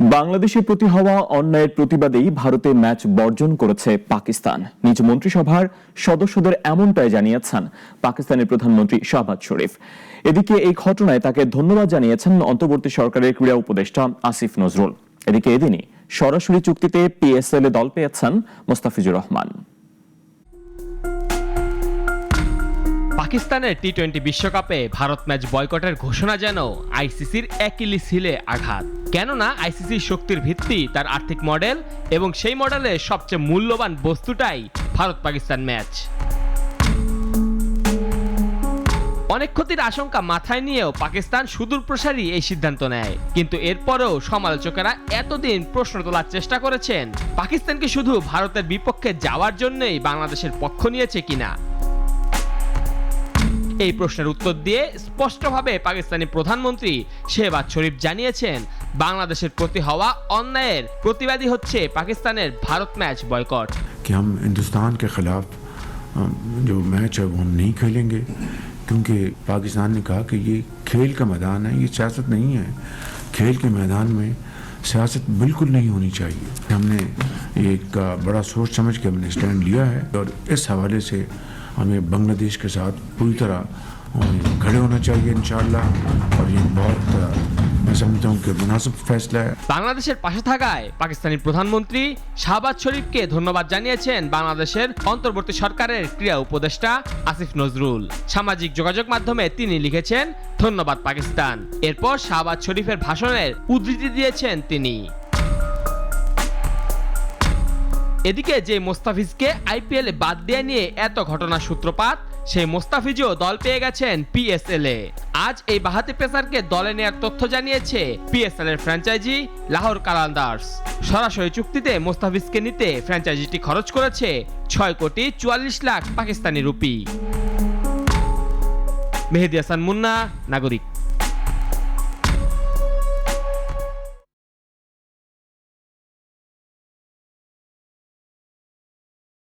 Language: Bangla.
বাংলাদেশের প্রতি হওয়া অন্যায়ের প্রতিবাদেই ভারতে ম্যাচ বর্জন করেছে পাকিস্তান। নিজ মন্ত্রিসভার সদস্যদের এমনটাই জানিয়েছেন পাকিস্তানের প্রধানমন্ত্রী শাহবাজ শরীফ। এদিকে এই ঘটনায় তাকে ধন্যবাদ জানিয়েছেন অন্তর্বর্তী সরকারের ক্রীড়া উপদেষ্টা আসিফ নজরুল। এদিকে এদিনই সরাসরি চুক্তিতে পিএসএল এ দল পেয়েছেন মোস্তাফিজুর রহমান। পাকিস্তানের টি-20 বিশ্বকাপে ভারত ম্যাচ বয়কটের ঘোষণা যেন আইসিসির অ্যাকিলিস হিলে আঘাত। কেননা আইসিসির শক্তির ভিত্তি তার আর্থিক মডেল, এবং সেই মডেলের সবচেয়ে মূল্যবান বস্তুটাই ভারত পাকিস্তান ম্যাচ। অনেক ক্ষতির আশঙ্কা মাথায় নিয়েও পাকিস্তান সুদূরপ্রসারী এই সিদ্ধান্ত নেয়, কিন্তু এরপরেও সমালোচকেরা এতদিন প্রশ্ন তোলার চেষ্টা করেছেন পাকিস্তানকে শুধু ভারতের বিপক্ষে যাওয়ার জন্যই বাংলাদেশের পক্ষ নিয়েছে কিনা। এই প্রশ্নের উত্তর দিয়ে স্পষ্টভাবে পাকিস্তানি প্রধানমন্ত্রী শাহবাজ শরীফ জানিয়েছেন বাংলাদেশের প্রতি হওয়া অন্যায়ের প্রতিবাদী হচ্ছে পাকিস্তানের ভারত ম্যাচ বয়কট। कि हम हिंदुस्तान के खिलाफ जो मैच है वो हम नहीं खेलेंगे, क्योंकि पाकिस्तान ने कहा कि ये खेल का मैदान है, ये सियासत नहीं है। खेल के मैदान में सियासत बिल्कुल नहीं होनी चाहिए। हमने एक बड़ा सोच समझ के हमने स्टैंड लिया है और इस हवाले से हमें बांग्लादेश के साथ पूरी तरह खड़े होना चाहिए इंशाअल्लाह। और ये बहुत मैं समझता हूँ कि मुनासिब फैसला है। বাংলাদেশের পাশে থাকায় পাকিস্তানি প্রধানমন্ত্রী শাহবাজ শরীফকে ধন্যবাদ জানিয়েছেন বাংলাদেশের অন্তর্বর্তী সরকারের ক্রীড়া উপদেষ্টা আসিফ নজরুল। সামাজিক যোগাযোগ মাধ্যমে তিনি লিখেছেন, ধন্যবাদ পাকিস্তান। এরপর শাহবাজ শরীফের ভাষণের উদ্ধৃতি দিয়েছেন তিনি। এদিকে যে মোস্তাফিজকে আইপিএল এ বাদ দেয়া নিয়ে এত ঘটনার সূত্রপাত, সেই মোস্তাফিজও দল পেয়ে গেছেন পিএসএল এ। আজ এই বাহাতি পেসারকে দলে নেয়ার তথ্য জানিয়েছে পিএসএল এর ফ্র্যাঞ্চাইজি লাহোর কালান্দার্স। সরাসরি চুক্তিতে মোস্তাফিজকে নিতে ফ্র্যাঞ্চাইজিটি খরচ করেছে 6,44,00,000 পাকিস্তানি রুপি। মেহেদী হাসান মুন্না, নাগরিক।